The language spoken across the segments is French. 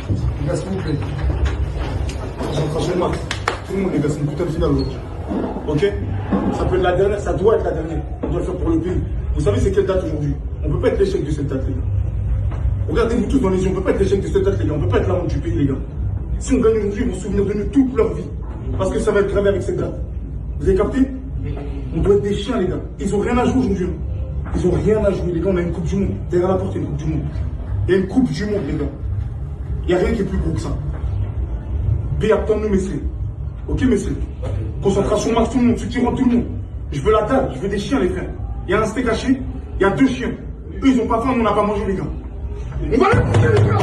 Les gars, s'il vous plaît. Concentration max. Tout le monde, les gars, c'est une putain de finale aujourd'hui. Ok? Ça peut être la dernière, ça doit être la dernière. On doit le faire pour le pays. Vous savez, c'est quelle date aujourd'hui? On ne peut pas être l'échec de cette date, les gars. Regardez-vous tous dans les yeux, on ne peut pas être l'échec de cette date, les gars. On ne peut pas être la honte du pays, les gars. Si on gagne aujourd'hui, ils vont se souvenir de nous toute leur vie. Parce que ça va être gravé avec cette date. Vous avez capté? On doit être des chiens, les gars. Ils n'ont rien à jouer aujourd'hui. Ils n'ont rien à jouer, les gars. On a une Coupe du Monde. Derrière la porte, il y a une Coupe du Monde. Il y a une Coupe du Monde, les gars. Il n'y a rien qui est plus gros que ça. Béatons-nous, messieurs. Ok, messieurs? Concentration max, tout le monde. Ceux qui rentrent, tout le monde. Je veux la dalle, je veux des chiens, les frères. Il y a un steak haché, il y a 2 chiens. Eux, ils n'ont pas faim, nous, on n'a pas mangé, les gars. On va les pousser, les gars!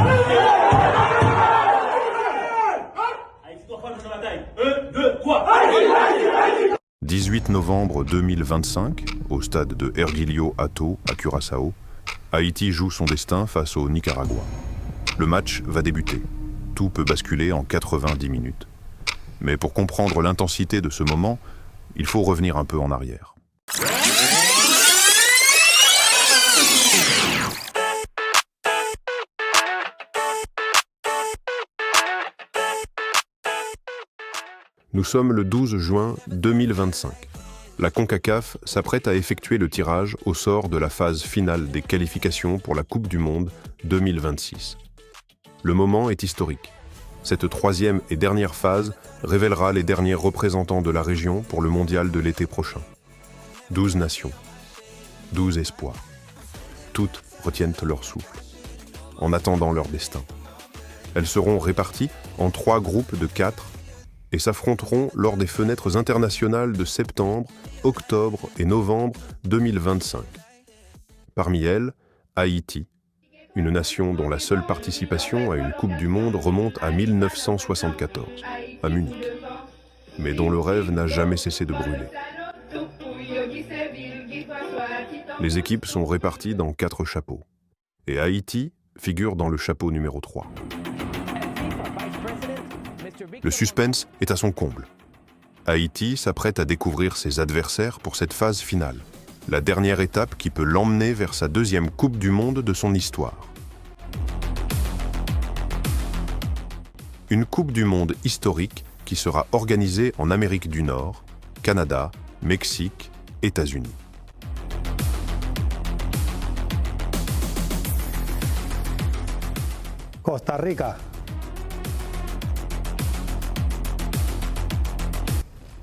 18 novembre 2025, au stade de Ergilio Hato, à Curaçao, Haïti joue son destin face au Nicaragua. Le match va débuter. Tout peut basculer en 90 minutes. Mais pour comprendre l'intensité de ce moment, il faut revenir un peu en arrière. Nous sommes le 12 juin 2025. La CONCACAF s'apprête à effectuer le tirage au sort de la phase finale des qualifications pour la Coupe du Monde 2026. Le moment est historique. Cette 3e et dernière phase révélera les derniers représentants de la région pour le mondial de l'été prochain. 12 nations, 12 espoirs. Toutes retiennent leur souffle, en attendant leur destin. Elles seront réparties en 3 groupes de 4 et s'affronteront lors des fenêtres internationales de septembre, octobre et novembre 2025. Parmi elles, Haïti, une nation dont la seule participation à une Coupe du Monde remonte à 1974, à Munich, mais dont le rêve n'a jamais cessé de brûler. Les équipes sont réparties dans 4 chapeaux, et Haïti figure dans le chapeau numéro 3. Le suspense est à son comble. Haïti s'apprête à découvrir ses adversaires pour cette phase finale, la dernière étape qui peut l'emmener vers sa 2e Coupe du Monde de son histoire. Une Coupe du Monde historique qui sera organisée en Amérique du Nord, Canada, Mexique, États-Unis. Costa Rica.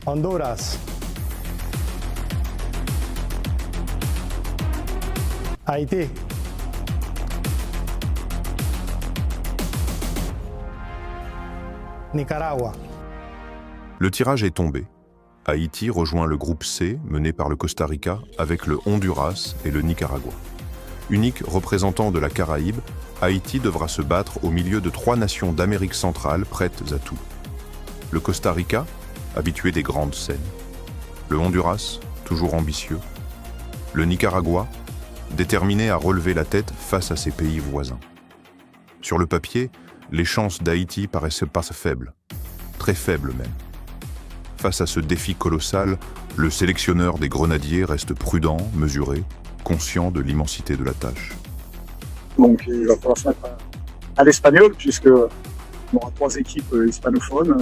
Honduras. Haïti. Nicaragua. Le tirage est tombé. Haïti rejoint le groupe C, mené par le Costa Rica, avec le Honduras et le Nicaragua. Unique représentant de la Caraïbe, Haïti devra se battre au milieu de 3 nations d'Amérique centrale prêtes à tout. Le Costa Rica, habitué des grandes scènes. Le Honduras, toujours ambitieux. Le Nicaragua, déterminé à relever la tête face à ses pays voisins. Sur le papier, les chances d'Haïti paraissaient pas faibles, très faibles même. Face à ce défi colossal, le sélectionneur des Grenadiers reste prudent, mesuré, conscient de l'immensité de la tâche. Donc il va falloir se mettre à l'espagnol, puisqu'on aura 3 équipes hispanophones.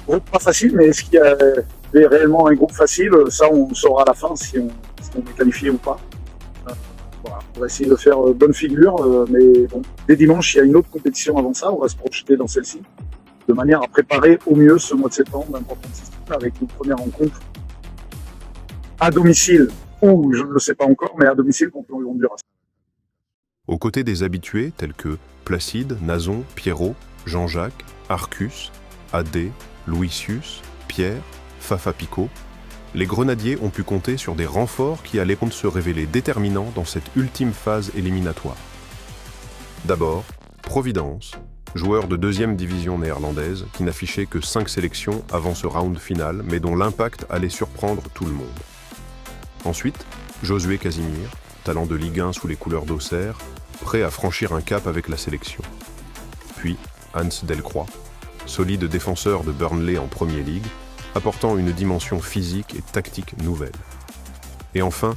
Groupe pas facile, mais est-ce qu'il y avait réellement un groupe facile? Ça, on saura à la fin si on est qualifié ou pas. Voilà, on va essayer de faire bonne figure, mais bon, dès dimanche, il y a une autre compétition avant ça, on va se projeter dans celle-ci, de manière à préparer au mieux ce mois de septembre, avec une première rencontre à domicile, ou je ne le sais pas encore, mais à domicile contre le Honduras. Aux côtés des habitués tels que Placide, Nazon, Pierrot, Jean-Jacques, Arcus, Adé, Louisius, Pierre, Fafa Pico, les Grenadiers ont pu compter sur des renforts qui allaient se révéler déterminants dans cette ultime phase éliminatoire. D'abord, Providence, joueur de 2e division néerlandaise qui n'affichait que 5 sélections avant ce round final, mais dont l'impact allait surprendre tout le monde. Ensuite, Josué Casimir, talent de Ligue 1 sous les couleurs d'Auxerre, prêt à franchir un cap avec la sélection. Puis, Hans Delcroix, solide défenseur de Burnley en Premier League, apportant une dimension physique et tactique nouvelle. Et enfin,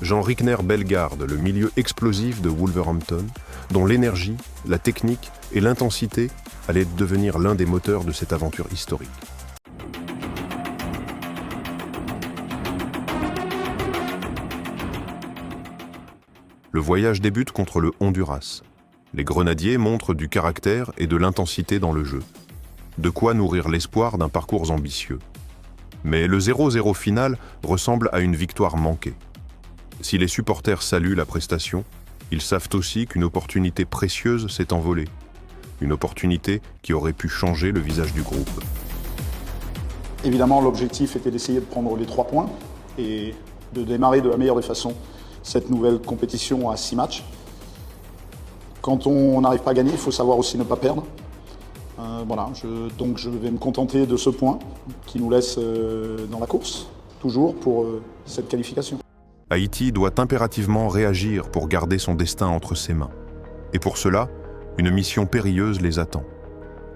Jean Rickner Bellegarde, le milieu explosif de Wolverhampton, dont l'énergie, la technique et l'intensité allaient devenir l'un des moteurs de cette aventure historique. Le voyage débute contre le Honduras. Les Grenadiers montrent du caractère et de l'intensité dans le jeu. De quoi nourrir l'espoir d'un parcours ambitieux. Mais le 0-0 final ressemble à une victoire manquée. Si les supporters saluent la prestation, ils savent aussi qu'une opportunité précieuse s'est envolée. Une opportunité qui aurait pu changer le visage du groupe. Évidemment, l'objectif était d'essayer de prendre les 3 points et de démarrer de la meilleure des façons cette nouvelle compétition à 6 matchs. Quand on n'arrive pas à gagner, il faut savoir aussi ne pas perdre. Donc je vais me contenter de ce point qui nous laisse dans la course, toujours pour cette qualification. Haïti doit impérativement réagir pour garder son destin entre ses mains. Et pour cela, une mission périlleuse les attend.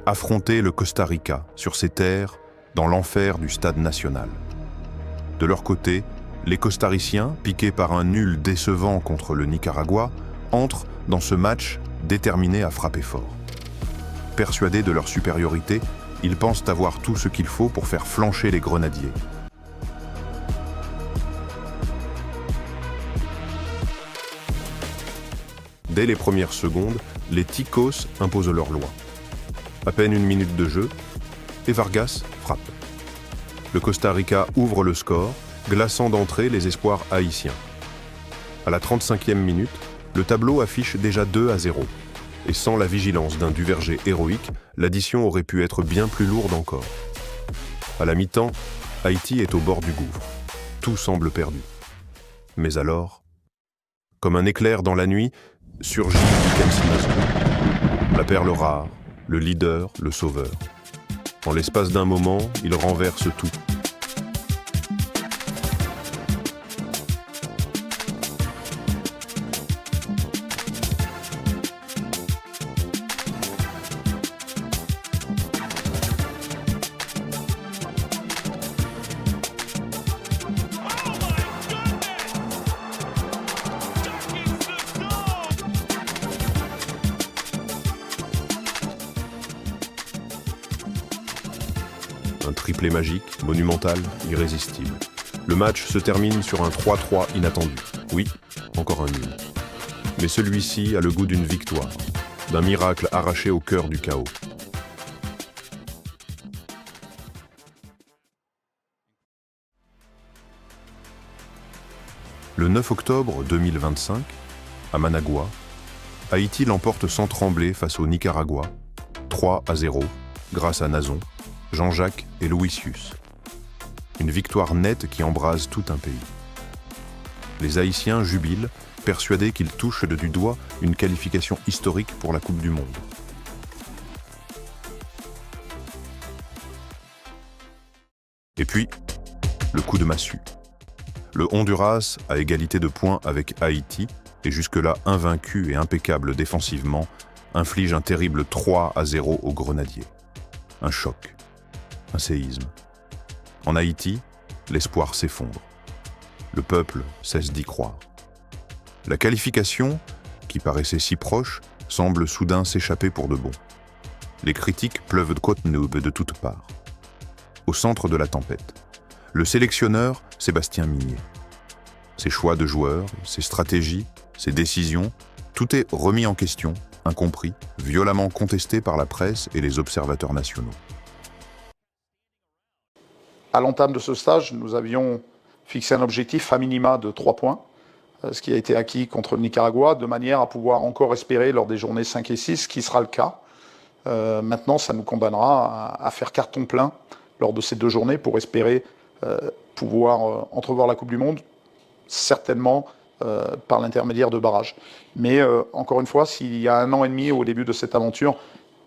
Affronter le Costa Rica sur ses terres, dans l'enfer du stade national. De leur côté, les Costariciens, piqués par un nul décevant contre le Nicaragua, entrent dans ce match déterminés à frapper fort. Persuadés de leur supériorité, ils pensent avoir tout ce qu'il faut pour faire flancher les Grenadiers. Dès les premières secondes, les Ticos imposent leur loi. À peine une minute de jeu, et Vargas frappe. Le Costa Rica ouvre le score, glaçant d'entrée les espoirs haïtiens. À la 35e minute, le tableau affiche déjà 2-0. Et sans la vigilance d'un Duverger héroïque, l'addition aurait pu être bien plus lourde encore. À la mi-temps, Haïti est au bord du gouffre. Tout semble perdu. Mais alors, comme un éclair dans la nuit, surgit Dickenson Mason. La perle rare, le leader, le sauveur. En l'espace d'un moment, il renverse tout. Un triplé magique, monumental, irrésistible. Le match se termine sur un 3-3 inattendu. Oui, encore un nul. Mais celui-ci a le goût d'une victoire, d'un miracle arraché au cœur du chaos. Le 9 octobre 2025, à Managua, Haïti l'emporte sans trembler face au Nicaragua, 3-0, grâce à Nazon, Jean-Jacques et Luisius. Une victoire nette qui embrase tout un pays. Les Haïtiens jubilent, persuadés qu'ils touchent du doigt une qualification historique pour la Coupe du Monde. Et puis, le coup de massue. Le Honduras, à égalité de points avec Haïti, et jusque-là invaincu et impeccable défensivement, inflige un terrible 3-0 aux Grenadiers. Un choc. Un séisme. En Haïti, l'espoir s'effondre. Le peuple cesse d'y croire. La qualification, qui paraissait si proche, semble soudain s'échapper pour de bon. Les critiques pleuvent de Côte-Noube de toutes parts. Au centre de la tempête, le sélectionneur Sébastien Migné. Ses choix de joueurs, ses stratégies, ses décisions, tout est remis en question, incompris, violemment contesté par la presse et les observateurs nationaux. À l'entame de ce stage, nous avions fixé un objectif à minima de 3 points, ce qui a été acquis contre le Nicaragua, de manière à pouvoir encore espérer lors des journées 5 et 6, ce qui sera le cas. Maintenant, ça nous condamnera à faire carton plein lors de ces 2 journées pour espérer pouvoir entrevoir la Coupe du Monde, certainement par l'intermédiaire de barrages. Mais encore une fois, s'il y a 1 an et demi au début de cette aventure,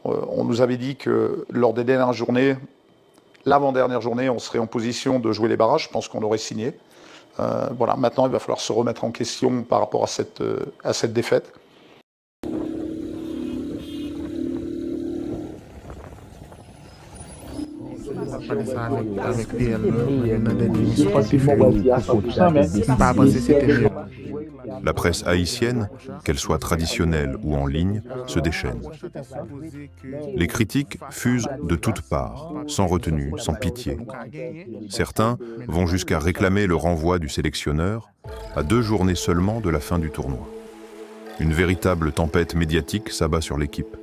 on nous avait dit que lors des dernières journées, l'avant-dernière journée, on serait en position de jouer les barrages. Je pense qu'on aurait signé. Voilà, maintenant, il va falloir se remettre en question par rapport à cette défaite. ça avec PL, dans des C'est facilement basé à 100%, mais pas penser c'était mieux. La presse haïtienne, qu'elle soit traditionnelle ou en ligne, se déchaîne. Les critiques fusent de toutes parts, sans retenue, sans pitié. Certains vont jusqu'à réclamer le renvoi du sélectionneur à 2 journées seulement de la fin du tournoi. Une véritable tempête médiatique s'abat sur l'équipe.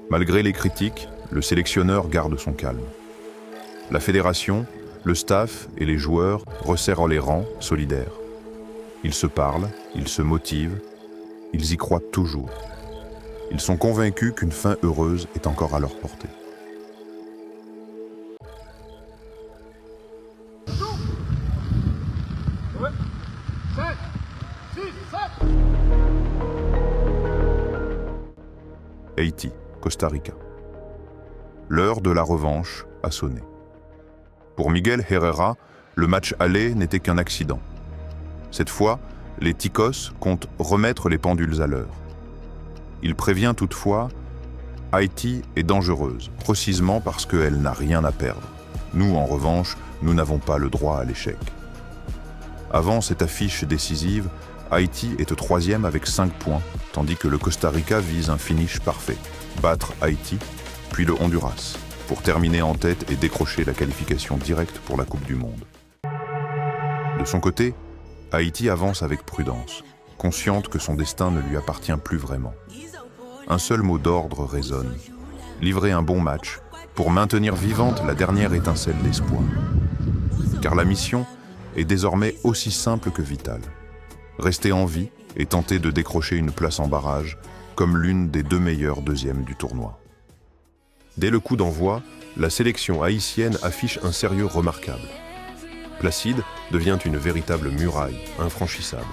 Malgré les critiques, le sélectionneur garde son calme. La fédération, le staff et les joueurs resserrent les rangs, solidaires. Ils se parlent, ils se motivent, ils y croient toujours. Ils sont convaincus qu'une fin heureuse est encore à leur portée. Haïti, Costa Rica. L'heure de la revanche a sonné. Pour Miguel Herrera, le match aller n'était qu'un accident. Cette fois, les Ticos comptent remettre les pendules à l'heure. Il prévient toutefois, Haïti est dangereuse, précisément parce qu'elle n'a rien à perdre. Nous, en revanche, nous n'avons pas le droit à l'échec. Avant cette affiche décisive, Haïti est au 3e avec 5 points, tandis que le Costa Rica vise un finish parfait. Battre Haïti, puis le Honduras, pour terminer en tête et décrocher la qualification directe pour la Coupe du Monde. De son côté, Haïti avance avec prudence, consciente que son destin ne lui appartient plus vraiment. Un seul mot d'ordre résonne: livrer un bon match pour maintenir vivante la dernière étincelle d'espoir. Car la mission est désormais aussi simple que vitale. Rester en vie et tenter de décrocher une place en barrage comme l'une des 2 meilleures deuxièmes du tournoi. Dès le coup d'envoi, la sélection haïtienne affiche un sérieux remarquable. Placide devient une véritable muraille, infranchissable.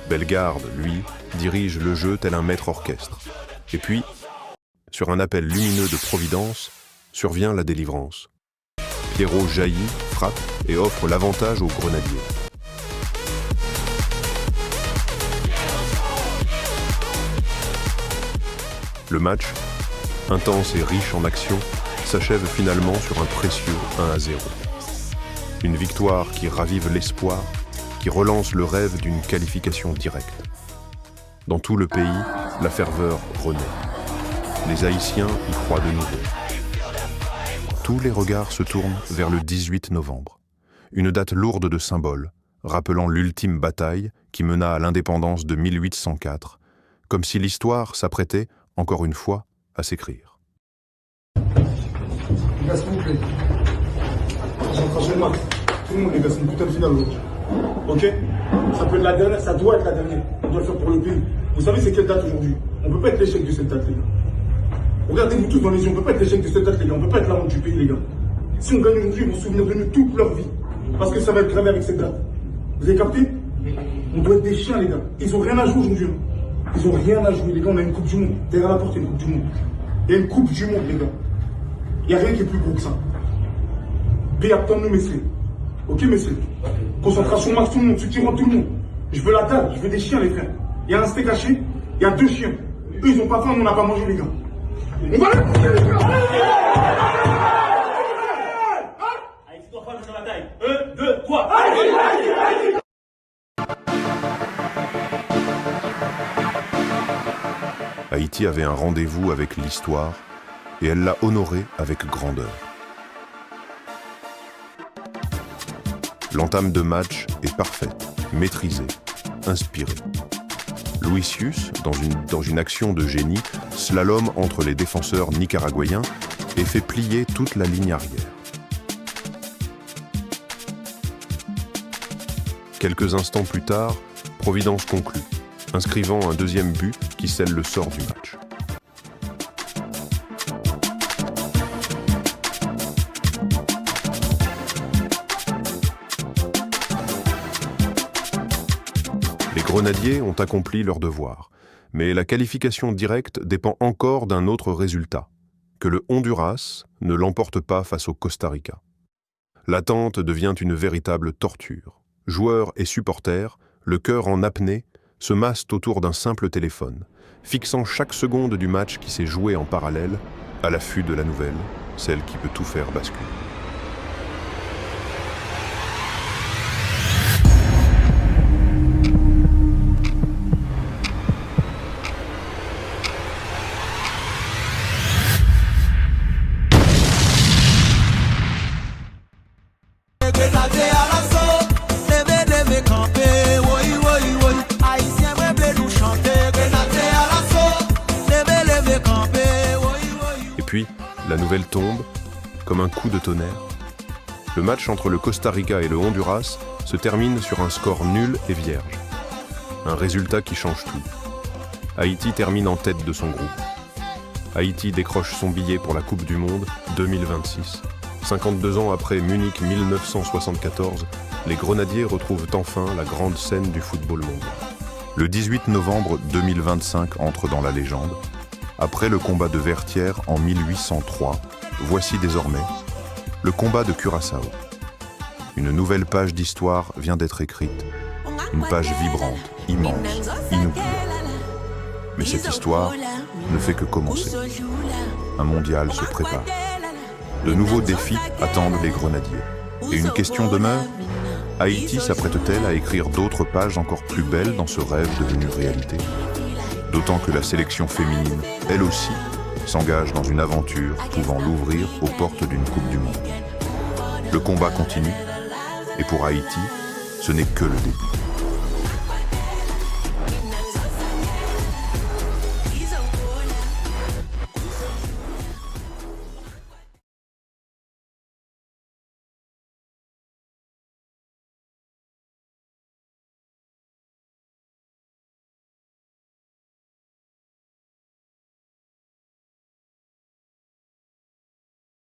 Bellegarde, lui, dirige le jeu tel un maître orchestre. Et puis, sur un appel lumineux de Providence, survient la délivrance. Pierrot jaillit, frappe et offre l'avantage aux Grenadiers. Le match, intense et riche en action, s'achève finalement sur un précieux 1-0. Une victoire qui ravive l'espoir, qui relance le rêve d'une qualification directe. Dans tout le pays, la ferveur renaît. Les Haïtiens y croient de nouveau. Tous les regards se tournent vers le 18 novembre, une date lourde de symboles, rappelant l'ultime bataille qui mena à l'indépendance de 1804, comme si l'histoire s'apprêtait, encore une fois, à s'écrire. Les gars, s'il vous plaît. Concentration. Tout le monde, les gars, c'est une putain de finale aujourd'hui. Ok? Ça peut être la dernière, ça doit être la dernière. On doit le faire pour le pays. Vous savez, c'est quelle date aujourd'hui? On ne peut pas être l'échec de cette date, les gars. Regardez-vous tous dans les yeux, on ne peut pas être l'échec de cette date, les gars. On ne peut pas être la honte du pays, les gars. Si on gagne aujourd'hui, ils vont se souvenir de nous toute leur vie. Parce que ça va être gravé avec cette date. Vous avez capté? On doit être des chiens, les gars. Ils n'ont rien à jouer aujourd'hui. Ils n'ont rien à jouer, les gars. On a une Coupe du Monde. Derrière la porte, il y a une Coupe du Monde. Il y a une Coupe du Monde, les gars. Il n'y a rien qui est plus gros que ça. Paye à nous, messieurs. Ok, messieurs? Concentration max, tout le monde. Ceux qui rentrent, tout le monde. Je veux la dalle, je veux des chiens, les frères. Il y a un steak haché, il y a 2 chiens. Eux, ils n'ont pas faim, nous, on n'a pas mangé, les gars. On va les pousser, les gars! Haïti doit prendre sur la taille. 1, 2, 3. Haïti avait un rendez-vous avec l'histoire et elle l'a honoré avec grandeur. L'entame de match est parfaite, maîtrisée, inspirée. Luisius, dans une action de génie, slalom entre les défenseurs nicaraguayens et fait plier toute la ligne arrière. Quelques instants plus tard, Providence conclut, inscrivant un 2e but qui scelle le sort du match. Les Grenadiers ont accompli leur devoir, mais la qualification directe dépend encore d'un autre résultat, que le Honduras ne l'emporte pas face au Costa Rica. L'attente devient une véritable torture. joueurs et supporters, le cœur en apnée, se massent autour d'un simple téléphone, fixant chaque seconde du match qui s'est joué en parallèle, à l'affût de la nouvelle, celle qui peut tout faire basculer. Et puis, la nouvelle tombe, comme un coup de tonnerre. Le match entre le Costa Rica et le Honduras se termine sur un score nul et vierge. Un résultat qui change tout. Haïti termine en tête de son groupe. Haïti décroche son billet pour la Coupe du Monde 2026. 52 ans après Munich 1974, les Grenadiers retrouvent enfin la grande scène du football mondial. Le 18 novembre 2025 entre dans la légende. Après le combat de Vertières en 1803, voici désormais le combat de Curaçao. Une nouvelle page d'histoire vient d'être écrite. Une page vibrante, immense, inoubliable. Mais cette histoire ne fait que commencer. Un mondial se prépare. De nouveaux défis attendent les Grenadiers. Et une question demeure, Haïti s'apprête-t-elle à écrire d'autres pages encore plus belles dans ce rêve devenu réalité? D'autant que la sélection féminine, elle aussi, s'engage dans une aventure pouvant l'ouvrir aux portes d'une Coupe du Monde. Le combat continue, et pour Haïti, ce n'est que le début.